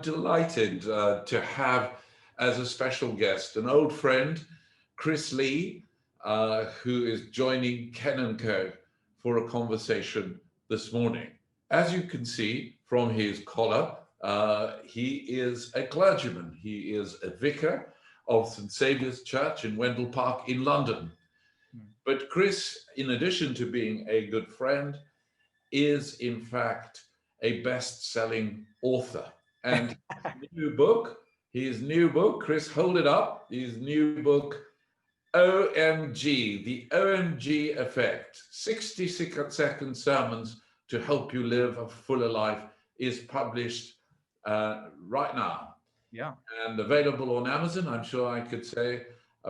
delighted to have as a special guest an old friend, Chris Lee, who is joining Ken&Co for a conversation this morning. As you can see from his collar, he is a clergyman. He is a vicar of St. Saviour's Church in Wendell Park in London. But Chris, in addition to being a good friend, is in fact a best-selling author. And his new book, Chris, hold it up, his new book, OMG, the OMG Effect, 60-second sermons to help you live a fuller life, is published right now. Yeah. And available on Amazon, I'm sure I could say,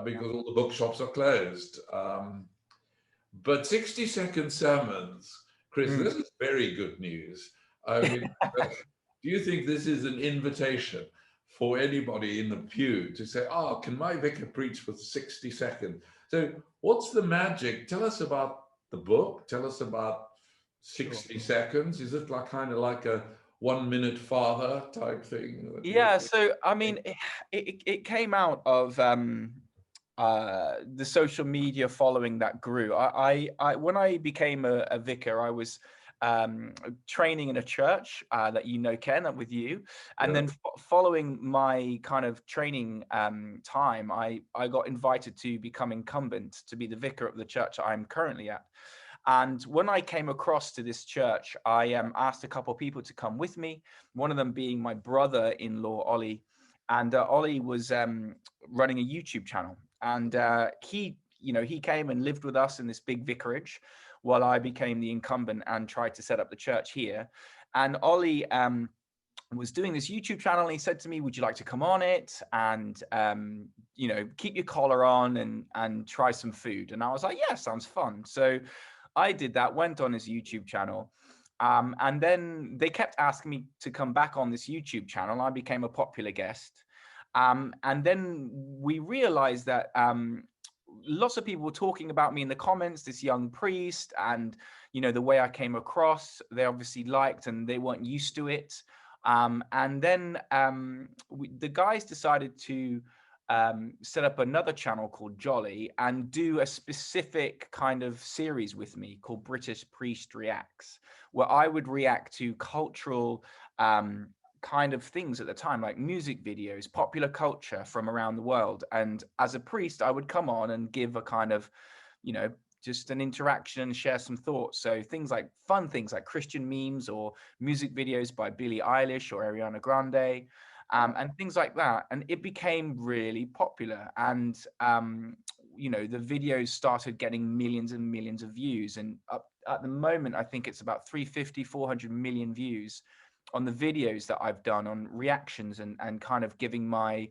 because all the bookshops are closed. But 60-second sermons, Chris, this is very good news. I mean, do you think this is an invitation for anybody in the pew to say, oh, can my vicar preach for 60 seconds? So what's the magic? Tell us about the book. Tell us about 60 seconds. Is it like kind of like a 1 minute father type thing? Yeah. So, I mean, it came out of the social media following that grew. I when I became a vicar, I was training in a church that you know, Ken, with you, and then following my kind of training time, I got invited to become incumbent to be the vicar of the church I'm currently at. And when I came across to this church, I asked a couple of people to come with me, one of them being my brother-in-law, Ollie. And Ollie was running a YouTube channel. And he came and lived with us in this big vicarage while I became the incumbent and tried to set up the church here. And Ollie was doing this YouTube channel. And he said to me, would you like to come on it and, keep your collar on and try some food? And I was like, yeah, sounds fun. So I did that, went on his YouTube channel. And then they kept asking me to come back on this YouTube channel. I became a popular guest. And then we realized that lots of people were talking about me in the comments, this young priest, and, the way I came across, they obviously liked and they weren't used to it. And then the guys decided to set up another channel called Jolly and do a specific kind of series with me called British Priest Reacts, where I would react to cultural kind of things at the time, like music videos, popular culture from around the world. And as a priest, I would come on and give a kind of, just an interaction, share some thoughts. So fun things like Christian memes or music videos by Billie Eilish or Ariana Grande. And things like that. And it became really popular. And, the videos started getting millions and millions of views. And at the moment, I think it's about 350, 400 million views on the videos that I've done on reactions and kind of giving my,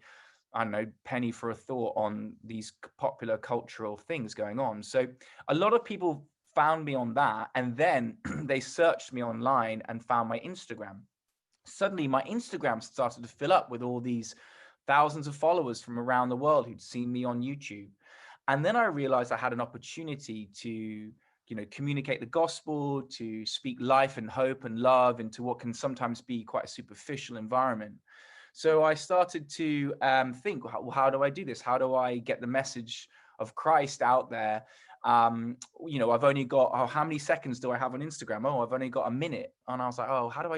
penny for a thought on these popular cultural things going on. So a lot of people found me on that. And then they searched me online and found my Instagram. Suddenly my Instagram started to fill up with all these thousands of followers from around the world who'd seen me on YouTube. And then I realized I had an opportunity to, communicate the gospel, to speak life and hope and love into what can sometimes be quite a superficial environment. So I started to think, how do I do this? How do I get the message of Christ out there? I've only got, how many seconds do I have on Instagram? I've only got a minute. And I was like, how do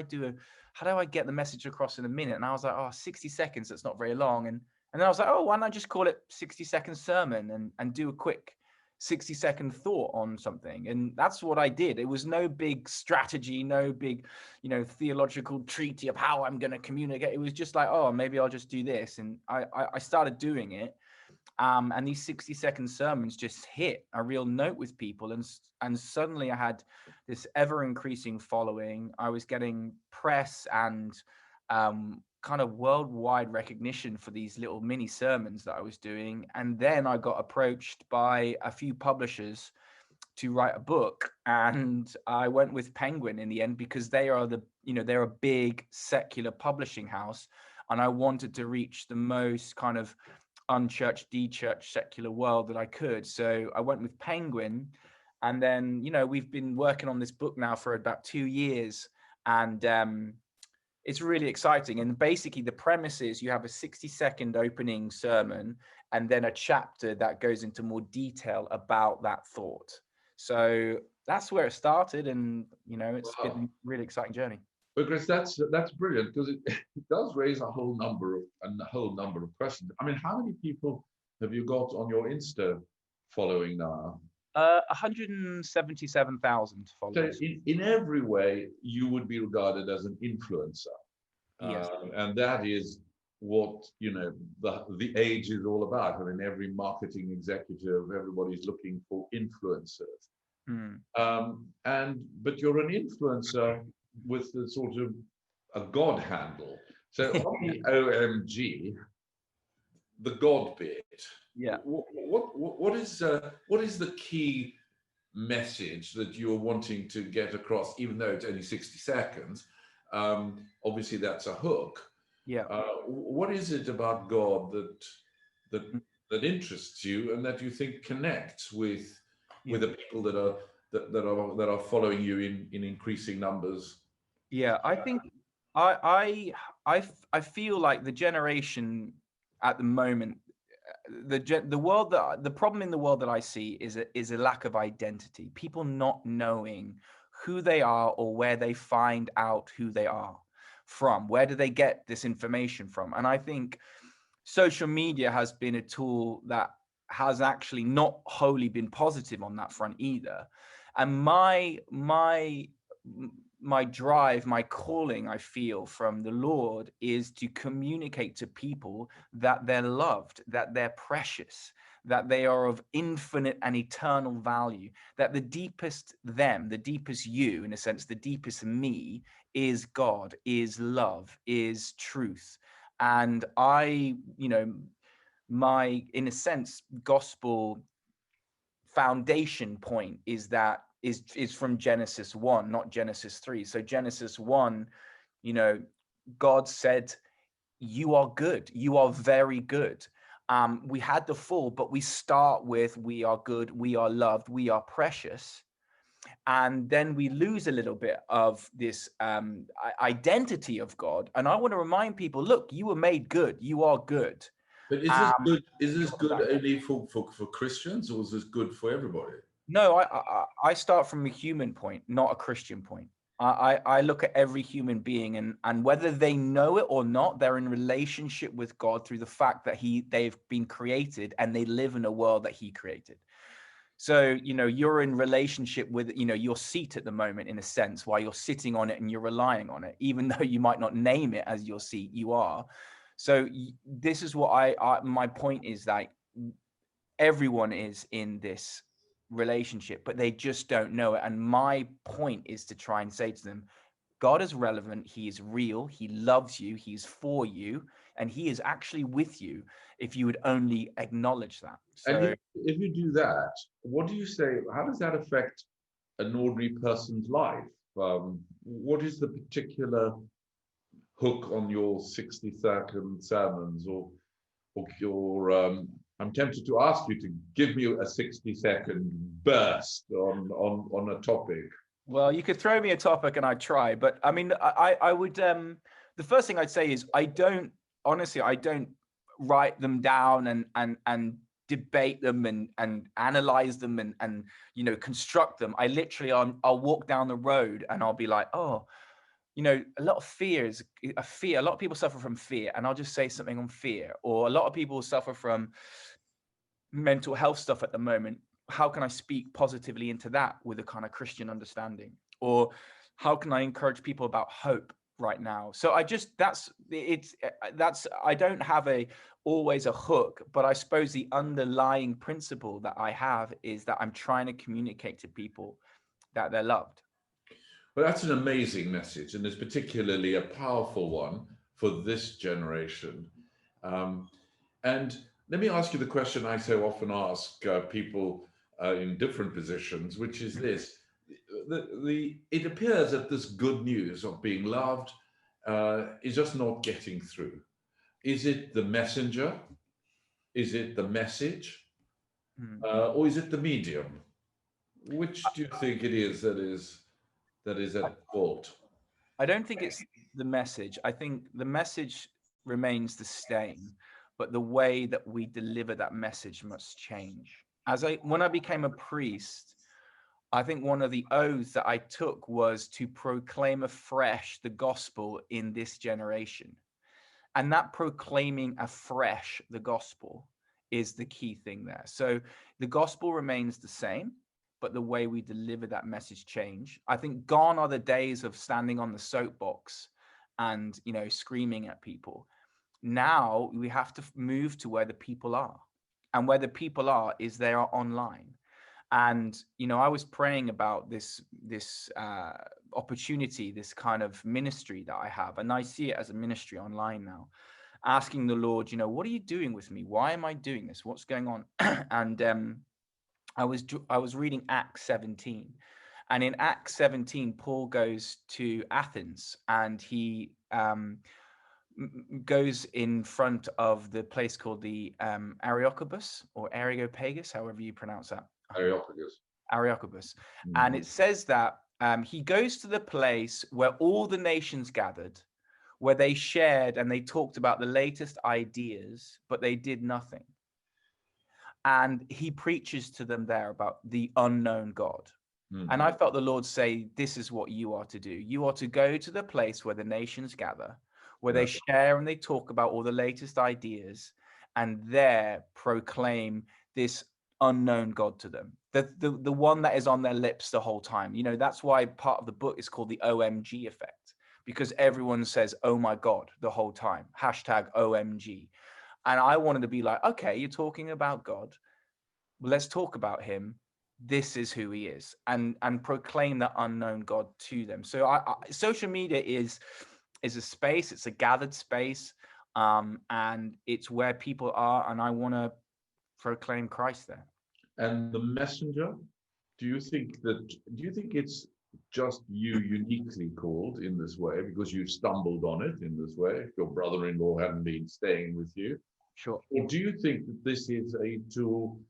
I get the message across in a minute? And I was like, 60 seconds, that's not very long. And then I was like, why don't I just call it 60-second sermon and do a quick 60-second thought on something? And that's what I did. It was no big strategy, no big, theological treaty of how I'm going to communicate. It was just like, maybe I'll just do this. And I started doing it. And these 60-second sermons just hit a real note with people. And suddenly I had this ever increasing following. I was getting press and kind of worldwide recognition for these little mini sermons that I was doing. And then I got approached by a few publishers to write a book. And I went with Penguin in the end because they're a big secular publishing house. And I wanted to reach the most kind of unchurched, de-churched, secular world that I could. So I went with Penguin. And then, we've been working on this book now for about 2 years. And It's really exciting. And basically the premise is you have a 60-second opening sermon and then a chapter that goes into more detail about that thought. So that's where it started. And, it's been Wow. a really exciting journey. Because that's brilliant, because it does raise a whole number of questions. I mean, how many people have you got on your Insta following now? 177,000 So followers. in every way, you would be regarded as an influencer. Yes. And that is what, the age is all about. I mean, every marketing executive, everybody's looking for influencers. Mm. But you're an influencer with the sort of a God handle. So on the OMG, the God bit, Yeah. what is the key message that you're wanting to get across, even though it's only 60 seconds? Obviously, that's a hook. Yeah. What is it about God that Mm. that interests you and that you think connects with Yeah. the people that are following you in increasing numbers? Yeah, I think I feel like the generation at the moment, the problem in the world that I see is a lack of identity. People not knowing who they are or where they find out who they are from. Where do they get this information from? And I think social media has been a tool that has actually not wholly been positive on that front either. And my drive, my calling, I feel from the Lord is to communicate to people that they're loved, that they're precious, that they are of infinite and eternal value, that the deepest them, the deepest you, in a sense, the deepest me is God, is love, is truth. And my, in a sense, gospel foundation point is that is from Genesis 1, not Genesis 3. So Genesis 1, God said, you are good, you are very good. We had the fall, but we start with we are good, we are loved, we are precious. And then we lose a little bit of this identity of God. And I want to remind people, look, you were made good, you are good. But is this Um, good? Is this good only for Christians, or is this good for everybody? No, I start from a human point, not a Christian point. I look at every human being and whether they know it or not, they're in relationship with God through the fact that they've been created and they live in a world that He created. So, you're in relationship with, your seat at the moment, in a sense, while you're sitting on it and you're relying on it, even though you might not name it as your seat, you are. So this is what my point is that everyone is in this relationship, but they just don't know it. And my point is to try and say to them, God is relevant. He is real. He loves you. He's for you. And He is actually with you if you would only acknowledge that. And So if you do that, what do you say? How does that affect an ordinary person's life? What is the particular hook on your 60-second sermons, or your? I'm tempted to ask you to give me a 60-second burst on a topic. well, you could throw me a topic and I'd try, but I mean, I would, the first thing I'd say is I don't write them down and debate them and analyze them and construct them. I literally, I'll walk down the road and I'll be like, oh, a lot of fear is a fear. A lot of people suffer from fear, and I'll just say something on fear. Or a lot of people suffer from mental health stuff at the moment. How can I speak positively into that with a kind of Christian understanding? Or how can I encourage people about hope right now? So I don't have always a hook, but I suppose the underlying principle that I have is that I'm trying to communicate to people that they're loved. Well, that's an amazing message, and it's particularly a powerful one for this generation. And let me ask you the question I so often ask people in different positions, which is this: it appears that this good news of being loved is just not getting through. Is it the messenger? Is it the message? Hmm. Or is it the medium? Which do you think it is that is at fault? I don't think it's the message. I think the message remains the same, but the way that we deliver that message must change. When I became a priest, I think one of the oaths that I took was to proclaim afresh the gospel in this generation. And that proclaiming afresh the gospel is the key thing there. So the gospel remains the same, but the way we deliver that message change. I think gone are the days of standing on the soapbox and, screaming at people. Now we have to move to where the people are. And where the people are is they are online. And I was praying about this opportunity, this kind of ministry that I have, and I see it as a ministry online now, asking the Lord, what are you doing with me? Why am I doing this? What's going on? And I was reading Acts 17, and in Acts 17, Paul goes to Athens, and he goes in front of the place called the Areopagus or Areopagus, however you pronounce that. Areopagus. And it says that he goes to the place where all the nations gathered, where they shared and they talked about the latest ideas, but they did nothing. And he preaches to them there about the unknown God. And I felt the Lord say, this is what you are to do. You are to go to the place where the nations gather, where they share and they talk about all the latest ideas, and there proclaim this unknown God to them. The one that is on their lips the whole time. That's why part of the book is called the Omg Effect, because everyone says, oh my God, the whole time. #OMG. And I wanted to be like, okay, you're talking about God. Well, let's talk about him. This is who he is, and proclaim that unknown God to them. So social media is a space, it's a gathered space, and it's where people are, and I want to proclaim Christ there. And the messenger, do you think it's just you uniquely called in this way because you stumbled on it in this way, if your brother-in-law hadn't been staying with you? Sure. Or do you think that this is a tool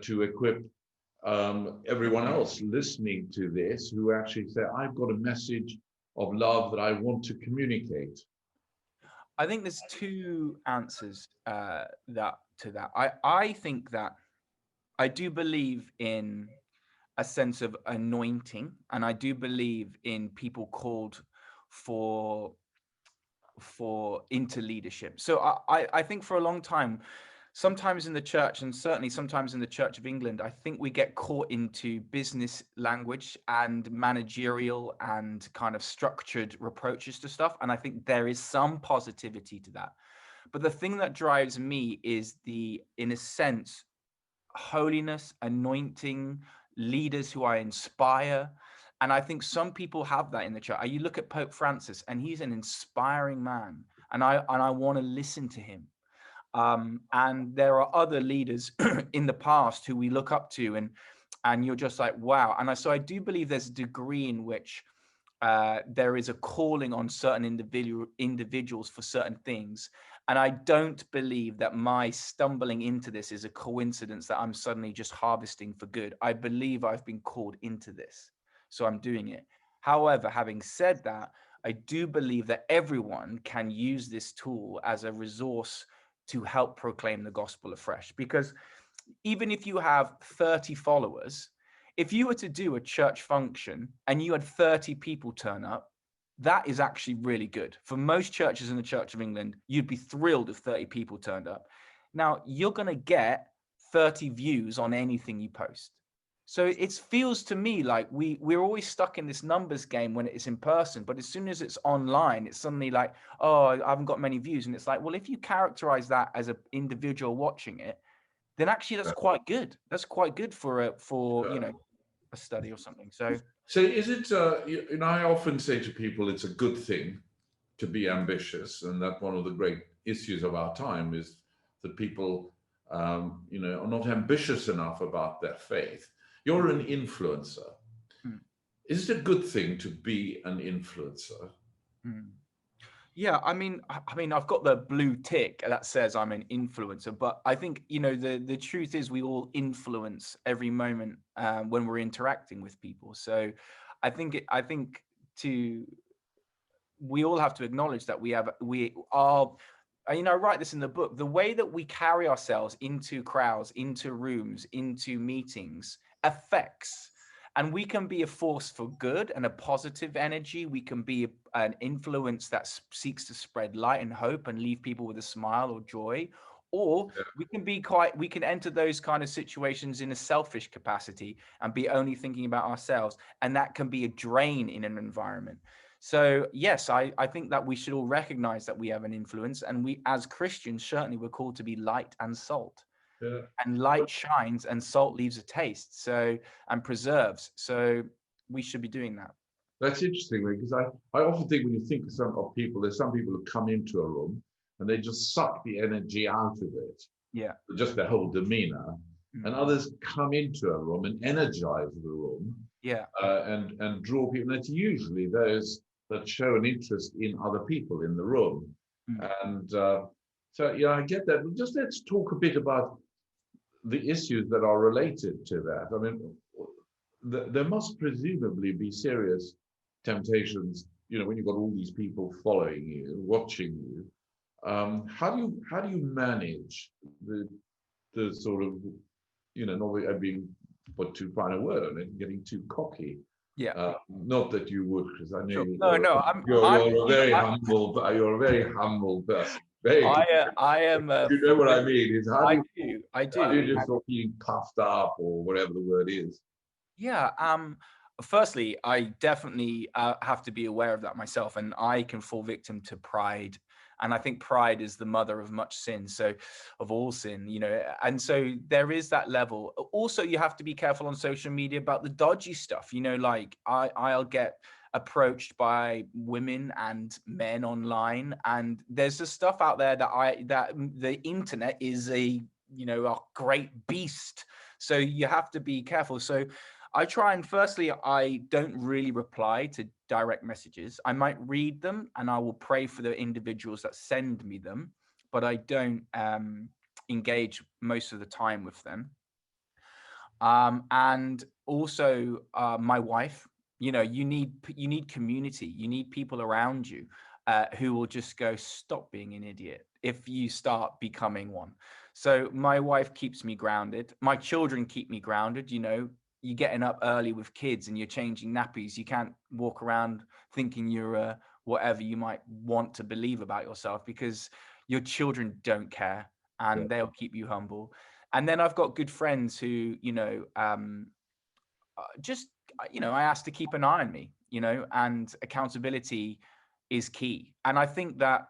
to equip everyone else listening to this who actually say, I've got a message of love that I want to communicate? I think there's two answers to that. I think that I do believe in a sense of anointing, and I do believe in people called for into leadership. So I think for a long time, sometimes in the church, and certainly sometimes in the Church of England, I think we get caught into business language and managerial and kind of structured reproaches to stuff. And I think there is some positivity to that. But the thing that drives me is in a sense, holiness, anointing, leaders who I inspire. And I think some people have that in the church. You look at Pope Francis, and he's an inspiring man, and I want to listen to him. And there are other leaders in the past who we look up to, and you're just like, wow. And so I do believe there's a degree in which there is a calling on certain individuals for certain things. And I don't believe that my stumbling into this is a coincidence that I'm suddenly just harvesting for good. I believe I've been called into this, so I'm doing it. However, having said that, I do believe that everyone can use this tool as a resource to help proclaim the gospel afresh. Because even if you have 30 followers, if you were to do a church function and you had 30 people turn up, that is actually really good. For most churches in the Church of England, you'd be thrilled if 30 people turned up. Now, you're going to get 30 views on anything you post. So it feels to me like we're always stuck in this numbers game when it's in person, but as soon as it's online, it's suddenly like, oh, I haven't got many views. And it's like, well, if you characterize that as an individual watching it, then actually that's quite good. That's quite good for a study or something. So is it, I often say to people, it's a good thing to be ambitious, and that one of the great issues of our time is that people, are not ambitious enough about their faith. You're an influencer. Is it a good thing to be an influencer? Yeah, I mean, I've got the blue tick that says I'm an influencer, but I think, the truth is we all influence every moment when we're interacting with people. So I think to we all have to acknowledge that we are, I write this in the book, the way that we carry ourselves into crowds, into rooms, into meetings affects, and we can be a force for good and a positive energy. We can be an influence that seeks to spread light and hope and leave people with a smile or joy. Or we can enter those kind of situations in a selfish capacity and be only thinking about ourselves. And that can be a drain in an environment. So yes, I think that we should all recognize that we have an influence, and we as Christians, certainly we're called to be light and salt. Yeah. And light shines and salt leaves a taste, so, and preserves. So we should be doing that. That's interesting, because I often think when you think of people, there's some people who come into a room and they just suck the energy out of it. Yeah. Just their whole demeanor. And others come into a room and energize the room. Yeah. And draw people. And it's usually those that show an interest in other people in the room. And so, yeah, I get that. But just let's talk a bit about the issues that are related to that. I mean, there must presumably be serious temptations, when you've got all these people following you, watching you. How do you manage the sort of, not being, put too fine a word on it, getting too cocky? Yeah. Not that you would, because I know you're a very humble person. I am. You know what I mean? Is I do. How do you just not being puffed up, or whatever the word is? Yeah. Firstly, I definitely have to be aware of that myself, and I can fall victim to pride. And I think pride is the mother of much sin, so of all sin, and so there is that level. Also, you have to be careful on social media about the dodgy stuff, like I'll get approached by women and men online, and there's this stuff out there that the internet is a great beast, so you have to be careful. So I try, and firstly, I don't really reply to direct messages. I might read them and I will pray for the individuals that send me them, but I don't engage most of the time with them. And also my wife, you need community. You need people around you who will just go, stop being an idiot if you start becoming one. So my wife keeps me grounded. My children keep me grounded. You're getting up early with kids and you're changing nappies. You can't walk around thinking you're whatever you might want to believe about yourself, because your children don't care, and they'll keep you humble. And then I've got good friends who, I ask to keep an eye on me, and accountability is key. And I think that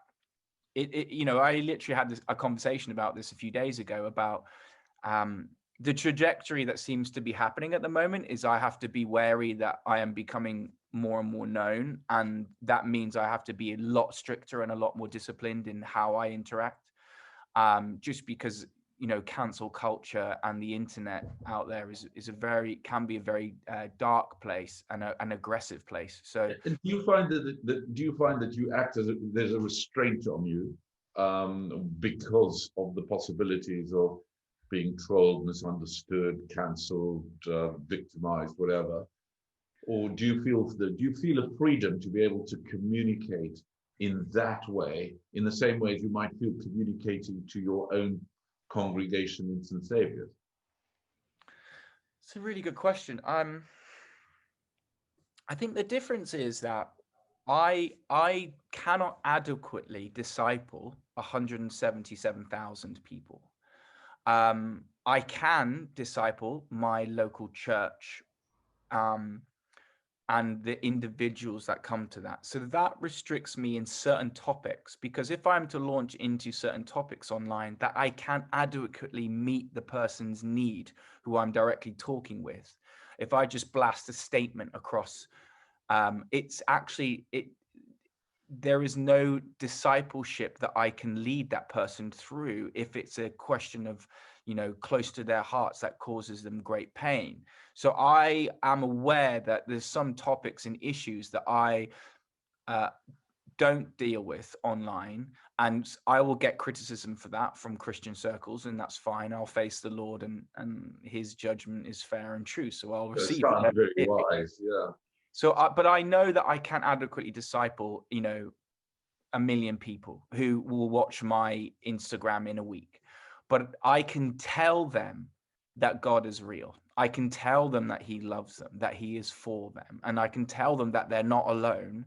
I literally had a conversation about this a few days ago about, the trajectory that seems to be happening at the moment is I have to be wary that I am becoming more and more known. And that means I have to be a lot stricter and a lot more disciplined in how I interact. Just because, cancel culture and the internet out there can be a very dark place and an aggressive place. So, and do you find that you act as there's a restraint on you because of the possibilities of being trolled, misunderstood, cancelled, victimized, whatever? Or do you feel a freedom to be able to communicate in that way, in the same way as you might feel communicating to your own congregation in St. Saviour's? It's a really good question. I think the difference is that I cannot adequately disciple 177,000 people. I can disciple my local church and the individuals that come to that. So that restricts me in certain topics, because if I'm to launch into certain topics online, that I can't adequately meet the person's need who I'm directly talking with. If I just blast a statement across, there is no discipleship that I can lead that person through if it's a question of, close to their hearts that causes them great pain. So I am aware that there's some topics and issues that I don't deal with online, and I will get criticism for that from Christian circles, and that's fine. I'll face the Lord, and his judgment is fair and true. So I'll receive it. Very wise, yeah. So, but I know that I can't adequately disciple, 1 million people who will watch my Instagram in a week, but I can tell them that God is real. I can tell them that he loves them, that he is for them. And I can tell them that they're not alone.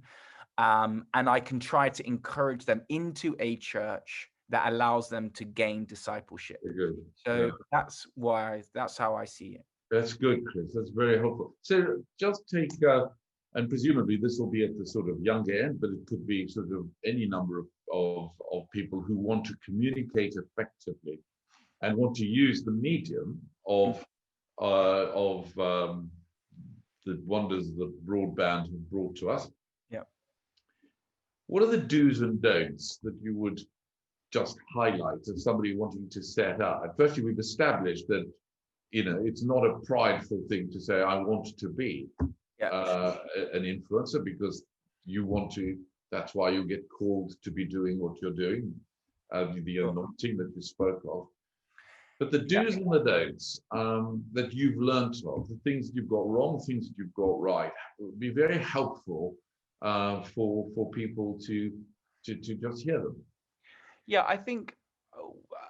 And I can try to encourage them into a church that allows them to gain discipleship. Very good. So Yeah. that's how I see it. That's good, Chris. That's very helpful. So just take, and presumably this will be at the sort of younger end, but it could be sort of any number of people who want to communicate effectively and want to use the medium of the wonders that broadband have brought to us. Yeah. What are the do's and don'ts that you would just highlight as somebody wanting to set up? Firstly, we've established that it's not a prideful thing to say I want to be an influencer, because you want to. That's why you get called to be doing what you're doing, the anointing that you spoke of. But the do's and the don'ts that you've learned of, the things that you've got wrong, things that you've got right, would be very helpful for people to just hear them. Yeah, I think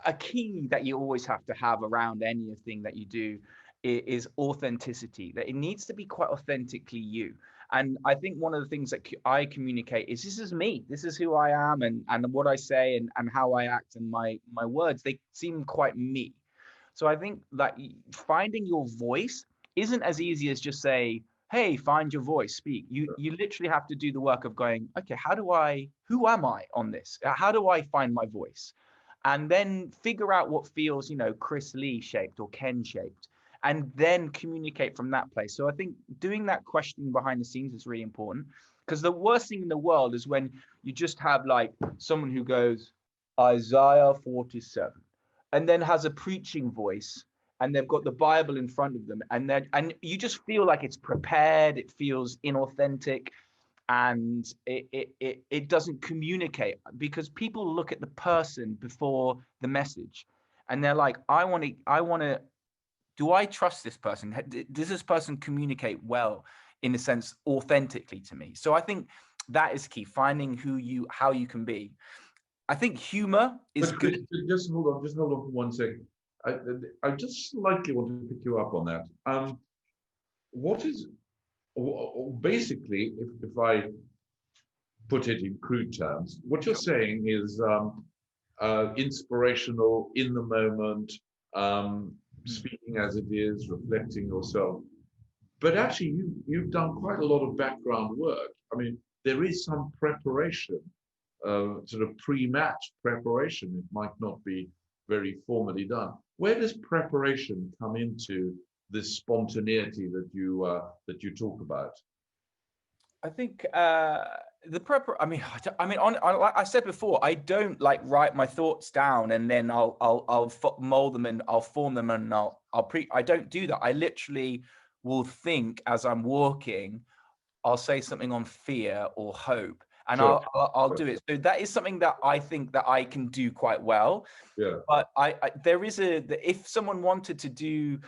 a key that you always have to have around anything that you do is authenticity. That it needs to be quite authentically you. And I think one of the things that I communicate is this is me. This is who I am, and what I say and how I act and my words, they seem quite me. So I think that finding your voice isn't as easy as just say, hey, find your voice, speak. You literally have to do the work of going, okay, who am I on this? How do I find my voice? And then figure out what feels, Chris Lee shaped or Ken shaped, and then communicate from that place. So I think doing that questioning behind the scenes is really important, because the worst thing in the world is when you just have like someone who goes, Isaiah 47, and then has a preaching voice, and they've got the Bible in front of them, and you just feel like it's prepared, it feels inauthentic, and it doesn't communicate, because people look at the person before the message, and they're like, I want to, do I trust this person? Does this person communicate well, in a sense, authentically to me? So I think that is key, finding how you can be. I think humor is good. Just hold on for 1 second. I just slightly want to pick you up on that. What is basically, if I put it in crude terms, what you're saying is inspirational, in the moment, speaking as it is, reflecting yourself. But actually, you've done quite a lot of background work. I mean, there is some preparation, sort of pre-match preparation. It might not be very formally done. Where does preparation come into this spontaneity that you talk about? I think the prep. I mean, like I said before, I don't like write my thoughts down and then I'll mold them and I'll form them and I don't do that. I literally will think as I'm walking. I'll say something on fear or hope, and Sure. I'll do it. So that is something that I think that I can do quite well. Yeah. But there is if someone wanted to do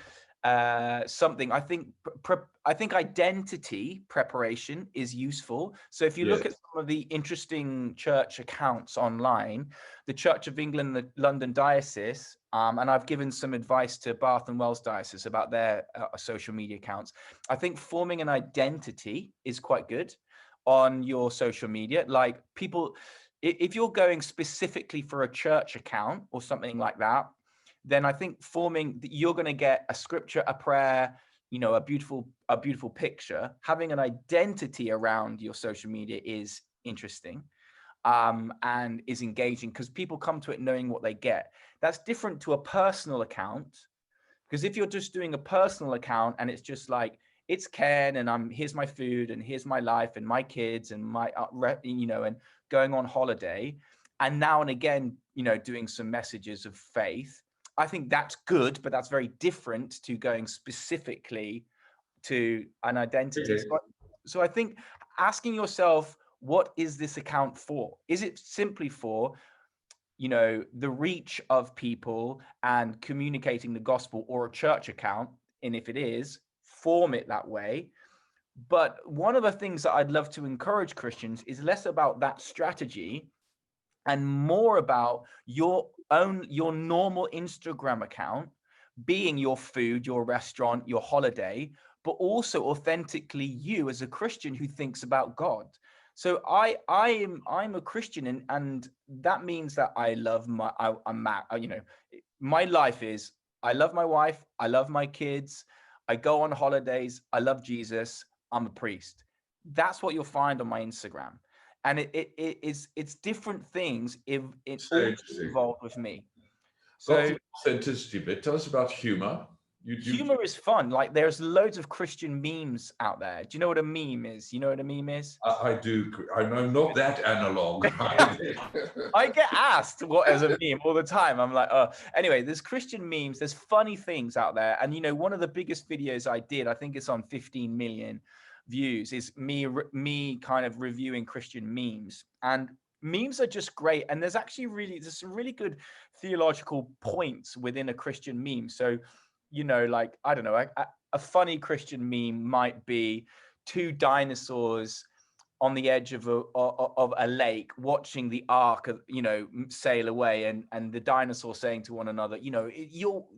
something, I think identity preparation is useful. So if you look at some of the interesting church accounts online, the Church of England, the London Diocese, and I've given some advice to Bath and Wells Diocese about their social media accounts. I think forming an identity is quite good on your social media. Like people, if you're going specifically for a church account or something like that, then I think you're going to get a scripture, a prayer, a beautiful picture. Having an identity around your social media is interesting, and is engaging, because people come to it knowing what they get. That's different to a personal account, because if you're just doing a personal account and it's just like, it's Ken and here's my food and here's my life and my kids and my and going on holiday, and now and again doing some messages of faith, I think that's good, but that's very different to going specifically to an identity. So I think asking yourself, what is this account for? Is it simply for, the reach of people and communicating the gospel, or a church account? And if it is, form it that way. But one of the things that I'd love to encourage Christians is less about that strategy and more about your normal Instagram account being your food, your restaurant, your holiday, but also authentically you as a Christian who thinks about God. So I'm a Christian, and that means that I love my life is, I love my wife, I love my kids, I go on holidays, I love Jesus, I'm a priest. That's what you'll find on my Instagram. And it's different things if it So all interesting. involved with me. Got So the authenticity bit. Tell us about humor. humor is fun. Like there's loads of Christian memes out there. Do you know what a meme is? You know what a meme is? I do. I'm not that analog. I get asked what is a meme all the time. I'm like, oh. Anyway, there's Christian memes. There's funny things out there. And, one of the biggest videos I did, I think it's on 15 million views, is me kind of reviewing Christian memes. And memes are just great. And there's some really good theological points within a Christian meme. So, like, I don't know, a funny Christian meme might be two dinosaurs on the edge of a lake watching the ark sail away, and the dinosaur saying to one another,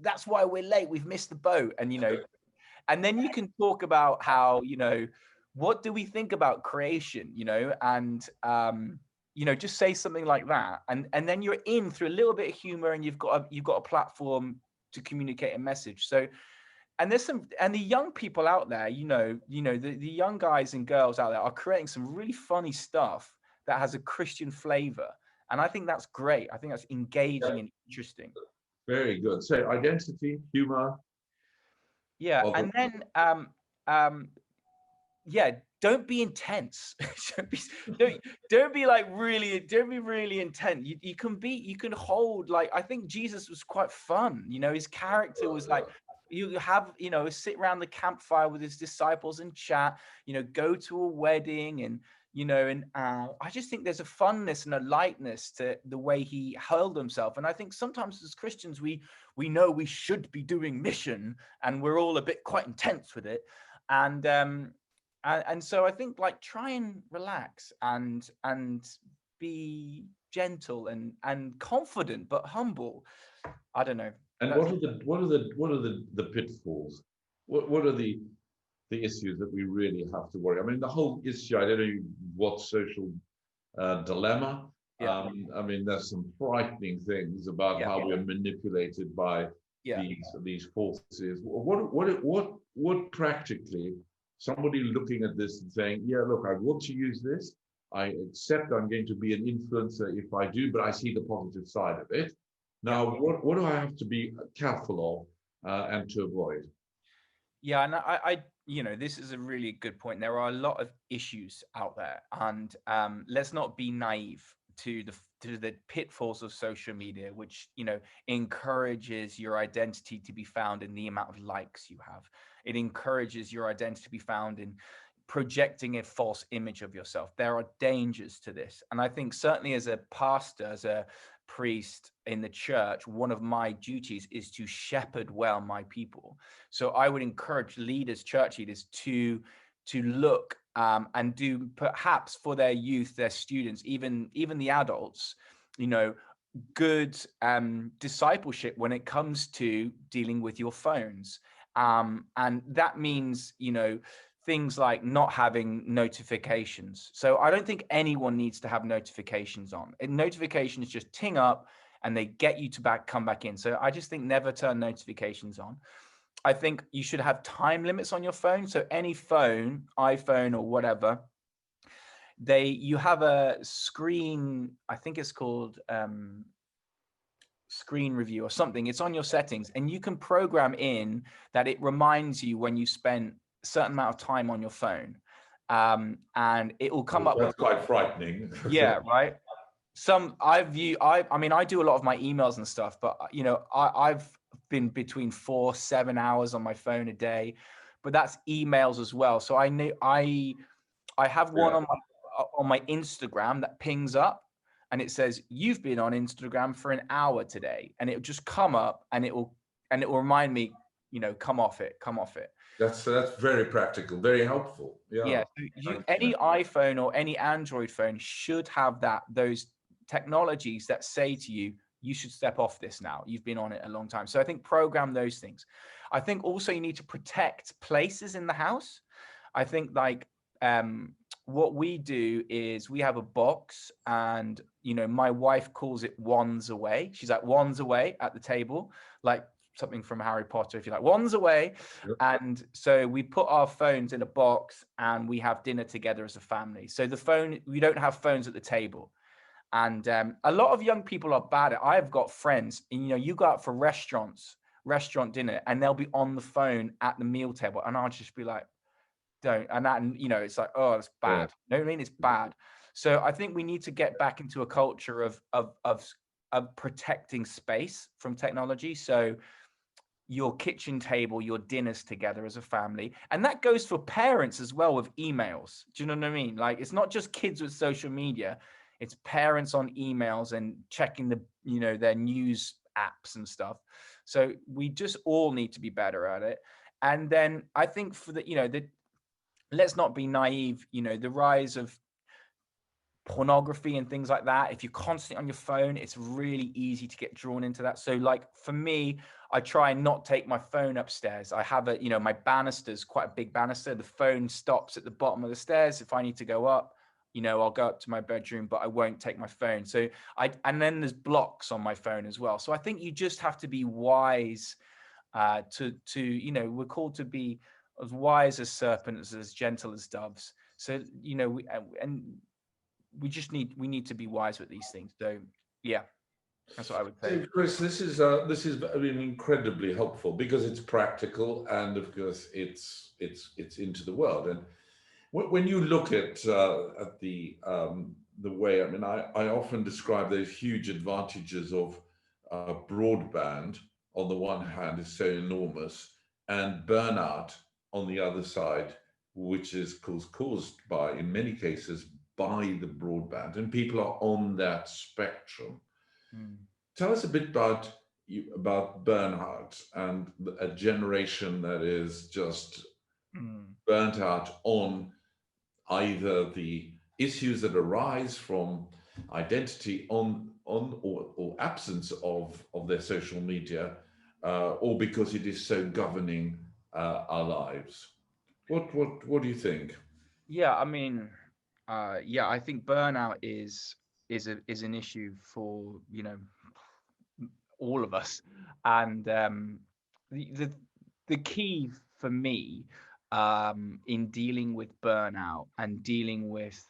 that's why we're late, we've missed the boat. And then you can talk about how, what do we think about creation, and just say something like that, and then you're in through a little bit of humor, and you've got a platform to communicate a message. So, and the young people out there, the young guys and girls out there are creating some really funny stuff that has a Christian flavor. And I think that's great. I think that's engaging and interesting. Very good. So identity, humor. Yeah. And then, yeah, don't be intense. don't be really intense. You can hold, like, I think Jesus was quite fun. His character was like, you have, sit around the campfire with his disciples and chat, go to a wedding, and, I just think there's a funness and a lightness to the way he held himself. And I think sometimes as Christians, we know we should be doing mission, and we're all a bit quite intense with it. And so I think, like, try and relax and be gentle and confident, but humble. I don't know. And what are the pitfalls? What are the issues that we really have to worry? I mean, the whole issue, I don't know what social dilemma. Yeah. I mean, there's some frightening things about how we're manipulated by these forces. What practically, somebody looking at this and saying, yeah, look, I want to use this. I accept I'm going to be an influencer if I do, but I see the positive side of it. Now, what do I have to be careful of and to avoid? Yeah, and I this is a really good point. There are a lot of issues out there, and let's not be naive to the pitfalls of social media, which encourages your identity to be found in the amount of likes you have. It encourages your identity to be found in projecting a false image of yourself. There are dangers to this, and I think certainly as a pastor, as a priest in the church, one of my duties is to shepherd well my people. So I would encourage leaders, church leaders, to look and do, perhaps for their youth, their students, even the adults, good discipleship when it comes to dealing with your phones. And that means, things like not having notifications. So I don't think anyone needs to have notifications on. Notifications just ting up and they get you to come back in. So I just think never turn notifications on. I think you should have time limits on your phone. So any phone, iPhone or whatever, you have a screen, I think it's called screen review or something. It's on your settings, and you can program in that it reminds you when you spend certain amount of time on your phone, and it will come up. That's quite frightening. Yeah, right. I mean, I do a lot of my emails and stuff, but I've been between 4-7 hours on my phone a day, but that's emails as well. So I have one on my Instagram that pings up, and it says you've been on Instagram for an hour today, and it'll just come up, and it will remind me, come off it, come off it. That's very practical, very helpful. Yeah, Yeah. so any iPhone or any Android phone should have those technologies that say to you, you should step off this now. You've been on it a long time. So I think program those things. I think also you need to protect places in the house. I think like what we do is we have a box, and my wife calls it wands away. She's like, wands away at the table, like something from Harry Potter, if you like, wands away. Yep. And so we put our phones in a box and we have dinner together as a family. So we don't have phones at the table. And a lot of young people are bad at it. I've got friends, and you go out for restaurant dinner, and they'll be on the phone at the meal table, and I'll just be like, don't. And that, it's like, oh, it's bad. Yeah. You know what I mean? It's bad. So I think we need to get back into a culture of protecting space from technology. So your kitchen table, your dinners together as a family. And that goes for parents as well with emails. Do you know what I mean? Like, it's not just kids with social media, it's parents on emails and checking their news apps and stuff. So we just all need to be better at it. And then I think for let's not be naive, the rise of pornography and things like that. If you're constantly on your phone, it's really easy to get drawn into that. So like for me, I try and not take my phone upstairs. I have my banister's quite a big banister. The phone stops at the bottom of the stairs. If I need to go up, I'll go up to my bedroom, but I won't take my phone. So and then there's blocks on my phone as well. So I think you just have to be wise to we're called to be as wise as serpents, as gentle as doves. So, we need to be wise with these things. So yeah, that's what I would say. So, Chris, this is incredibly helpful because it's practical, and of course it's into the world. And when you look at the way, I mean, I often describe those huge advantages of broadband on the one hand is so enormous, and burnout on the other side, which is caused by, in many cases, by the broadband, and people are on that spectrum. Tell us a bit about burnout and a generation that is just burnt out on either the issues that arise from identity on or absence of their social media, or because it is so governing our lives. What do you think? Yeah, I mean, I think burnout is an issue for all of us, and the key for me in dealing with burnout and dealing with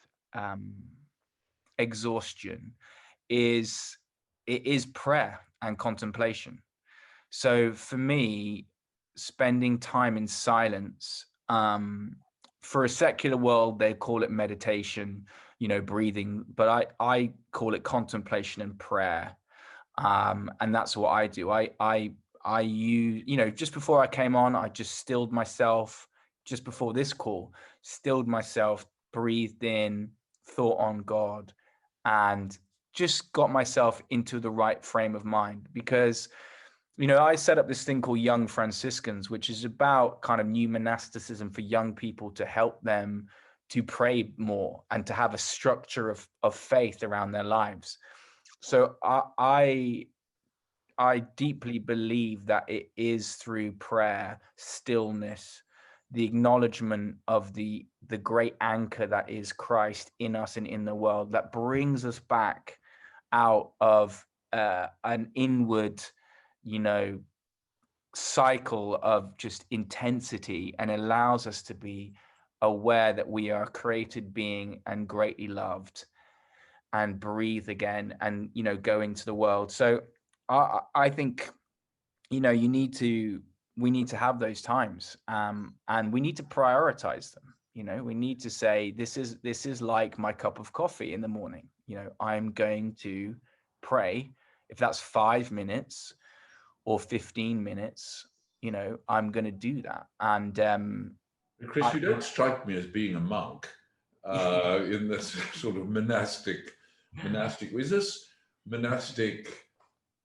exhaustion is prayer and contemplation. So for me, spending time in silence, for a secular world, they call it meditation, breathing, but I call it contemplation and prayer. And that's what I do. I use, just before I came on, I just stilled myself. Just before this call, stilled myself, breathed in, thought on God, and just got myself into the right frame of mind. Because I set up this thing called Young Franciscans, which is about kind of new monasticism for young people to help them to pray more and to have a structure of faith around their lives. So I deeply believe that it is through prayer, stillness, the acknowledgement of the great anchor that is Christ in us and in the world, that brings us back out of an inward cycle of just intensity, and allows us to be aware that we are a created being and greatly loved, and breathe again and go into the world. So I think we need to have those times, and we need to prioritize them. We need to say, this is like my cup of coffee in the morning. I'm going to pray. If that's 5 minutes or 15 minutes, I'm going to do that. And Chris, you don't strike me as being a monk in this sort of monastic. Is this monastic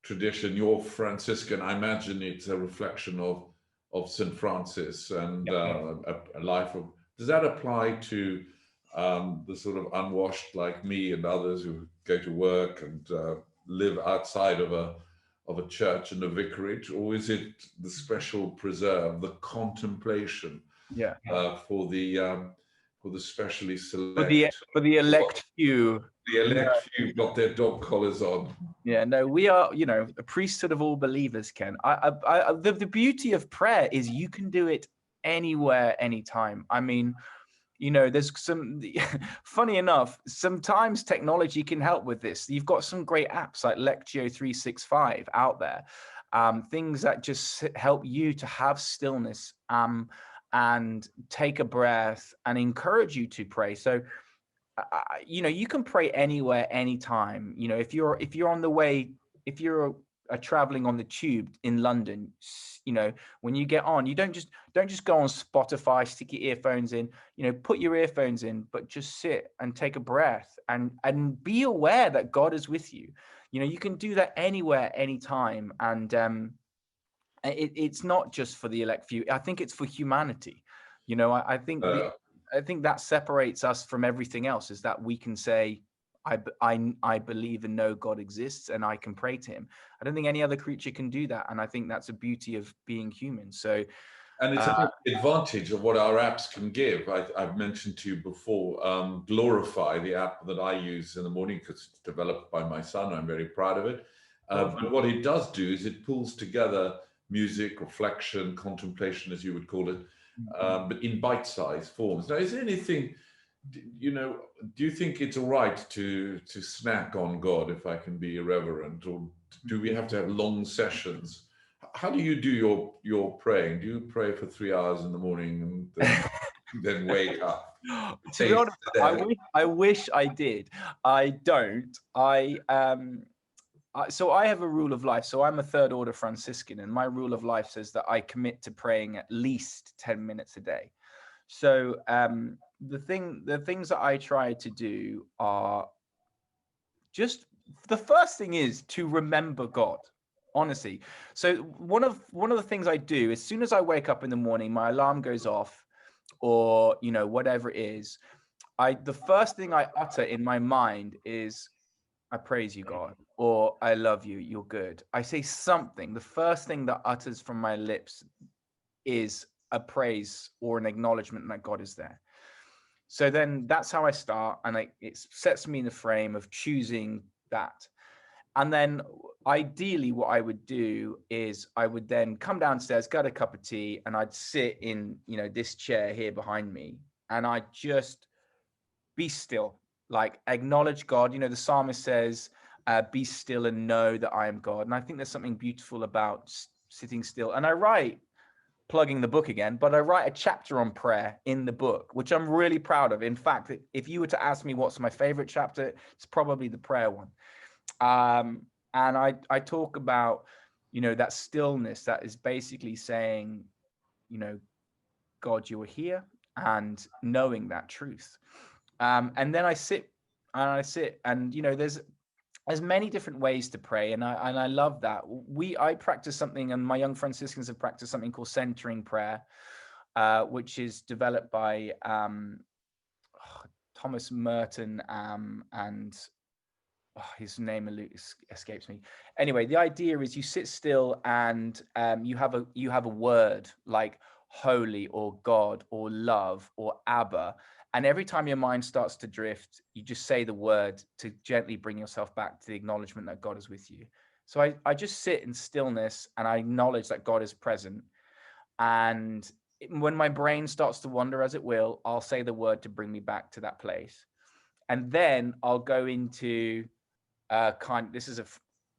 tradition, you're Franciscan? I imagine it's a reflection of of St. Francis and Yeah. a life of, does that apply to the sort of unwashed like me and others who go to work and live outside of a church and a vicarage, or is it the special preserve, the contemplation Yeah. for the specially For select, the elect few. the elect few got their dog collars on? Yeah, no, we are, a priesthood of all believers, Ken. The beauty of prayer is you can do it anywhere, anytime. I mean, there's some, funny enough, sometimes technology can help with this. You've got some great apps like Lectio 365 out there, things that just help you to have stillness and take a breath and encourage you to pray. So, you can pray anywhere, anytime. If you're on the way, if you're traveling on the tube in London, when you get on, you don't just go on Spotify, stick your earphones in, put your earphones in, but just sit and take a breath and be aware that God is with you. You can do that anywhere, anytime. And it's not just for the elect few. I think it's for humanity. I think that separates us from everything else, is that we can say, I believe and know God exists and I can pray to him. I don't think any other creature can do that. And I think that's a beauty of being human. So, and it's an advantage of what our apps can give. I've mentioned to you before, Glorify, the app that I use in the morning, because it's developed by my son. I'm very proud of it. But what it does do is it pulls together music, reflection, contemplation, as you would call it, but in bite-sized forms. Now, is there anything, do you think it's all right to snack on God, if I can be irreverent, or do we have to have long sessions? How do you do your praying? Do you pray for 3 hours in the morning and then wake up? To be honest, I wish I did. I don't. So I have a rule of life. So I'm a third order Franciscan, and my rule of life says that I commit to praying at least 10 minutes a day. So the things that I try to do are just, the first thing is to remember God, honestly. So one of the things I do, as soon as I wake up in the morning, my alarm goes off, or whatever it is, the first thing I utter in my mind is, I praise you, God, or I love you, you're good. I say something. The first thing that utters from my lips is a praise or an acknowledgement that God is there. So then that's how I start, and it sets me in the frame of choosing that. And then ideally what I would do is I would then come downstairs, get a cup of tea, and I'd sit in, this chair here behind me, and I'd just be still, like acknowledge God. The psalmist says, be still and know that I am God. And I think there's something beautiful about sitting still. And I write, plugging the book again, but I write a chapter on prayer in the book, which I'm really proud of. In fact, if you were to ask me what's my favorite chapter, it's probably the prayer one. And I talk about, that stillness that is basically saying, God, you are here, and knowing that truth. And then I sit, and there's many different ways to pray, and I love that. I practice something, and my young Franciscans have practiced something called centering prayer, which is developed by Thomas Merton, and his name escapes me. Anyway, the idea is you sit still, and you have a word like holy or God or love or Abba. And every time your mind starts to drift, you just say the word to gently bring yourself back to the acknowledgement that God is with you. So I just sit in stillness, and I acknowledge that God is present. And when my brain starts to wander, as it will, I'll say the word to bring me back to that place. And then I'll go into this is a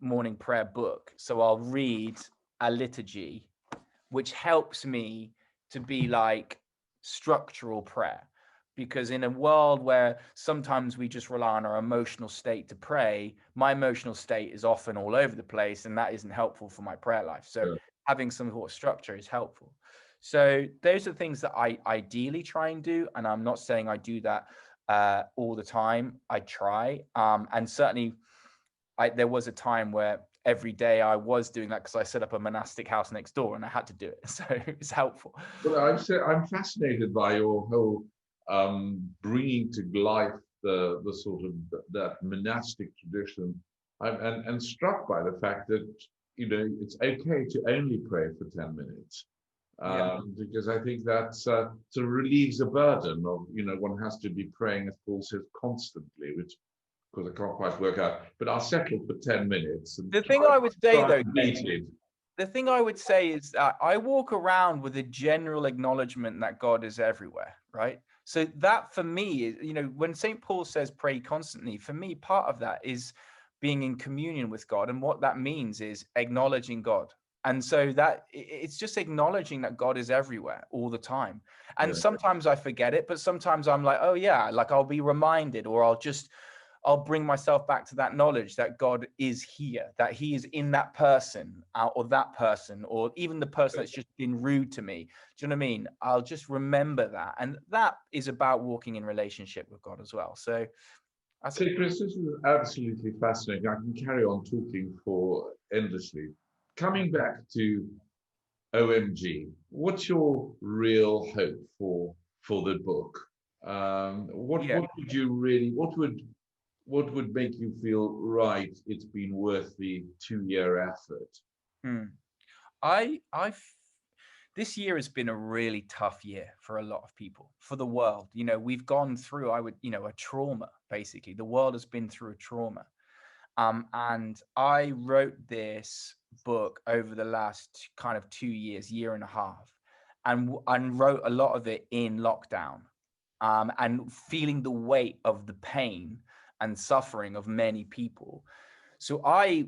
morning prayer book. So I'll read a liturgy, which helps me to be like structural prayer. Because in a world where sometimes we just rely on our emotional state to pray, my emotional state is often all over the place, and that isn't helpful for my prayer life. So having some sort of structure is helpful. So those are the things that I ideally try and do. And I'm not saying I do that all the time. I try. And certainly there was a time where every day I was doing that because I set up a monastic house next door and I had to do it. So it's helpful. Well, I'm fascinated by your whole bringing to life the sort of that monastic tradition. And struck by the fact that, you know, it's okay to only pray for 10 minutes. Yeah. Because I think that sort of relieves the burden of, you know, one has to be praying, as Paul says, constantly, which, of course, I can't quite work out. But I'll settle for 10 minutes. And The thing I would say, try though, and beat it. the thing I would say is that I walk around with a general acknowledgement that God is everywhere, right? So that for me is, you know, when St. Paul says pray constantly, for me, part of that is being in communion with God. And what that means is acknowledging God. And so that it's just acknowledging that God is everywhere all the time. And Yeah. sometimes I forget it, but sometimes I'm like, oh yeah, like I'll be reminded, or I'll bring myself back to that knowledge that God is here, that he is in that person or that person, or even the person that's just been rude to me. Do you know what I mean? I'll just remember that. And that is about walking in relationship with God as well. So Chris, this is absolutely fascinating. I can carry on talking for endlessly. Coming back to OMG, what's your real hope for the book? What would you really, what would make you feel right? It's been worth the 2-year effort. This year has been a really tough year for a lot of people, for the world. You know, we've gone through, a trauma, basically. The world has been through a trauma. And I wrote this book over the last kind of 2 years, year and a half, and wrote a lot of it in lockdown, and feeling the weight of the pain and suffering of many people. So I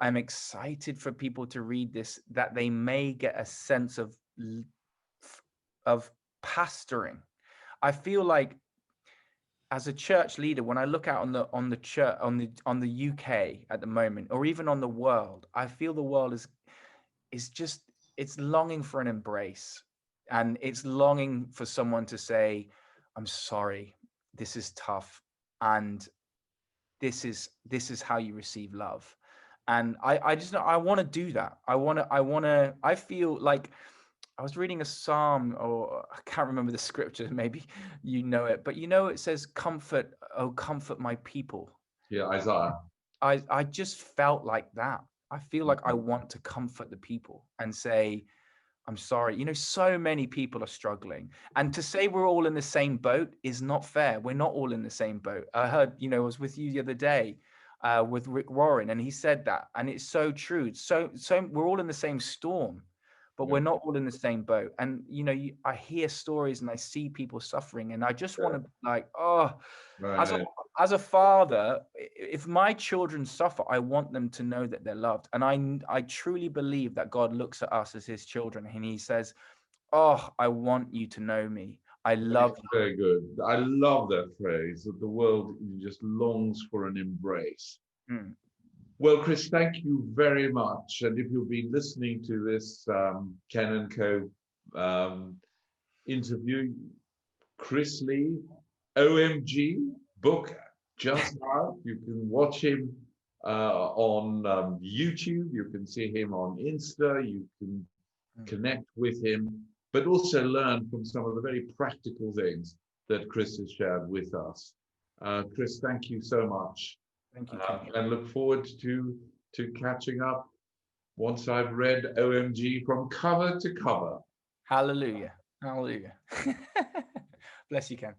am excited for people to read this, that they may get a sense of pastoring. I feel like as a church leader, when I look out on the church, on the UK at the moment, or even on the world, I feel the world it's longing for an embrace, and it's longing for someone to say, I'm sorry, this is tough, and this is how you receive love. And I just know I want to do that. I feel like I was reading a psalm, or I can't remember the scripture, maybe you know it, but you know, it says, comfort, oh, comfort my people. Yeah, Isaiah. I just felt like that. I feel like I want to comfort the people and say, I'm sorry. You know, so many people are struggling. And to say we're all in the same boat is not fair. We're not all in the same boat. I heard, I was with you the other day with Rick Warren, and he said that. And it's so true. So we're all in the same storm, but we're not all in the same boat. And, I hear stories and I see people suffering, and I just want to be like, oh, as a father, if my children suffer, I want them to know that they're loved. And I truly believe that God looks at us as his children, and he says, oh, I want you to know me. I love you. Very good. I love that phrase, that the world just longs for an embrace. Well, Chris, thank you very much. And if you've been listening to this Ken&Co interview, Chris Lee, OMG, book just out. You can watch him on YouTube. You can see him on Insta. You can connect with him, but also learn from some of the very practical things that Chris has shared with us. Chris, thank you so much. Thank you, and look forward to catching up once I've read OMG from cover to cover. Hallelujah. Hallelujah. Bless you, Ken.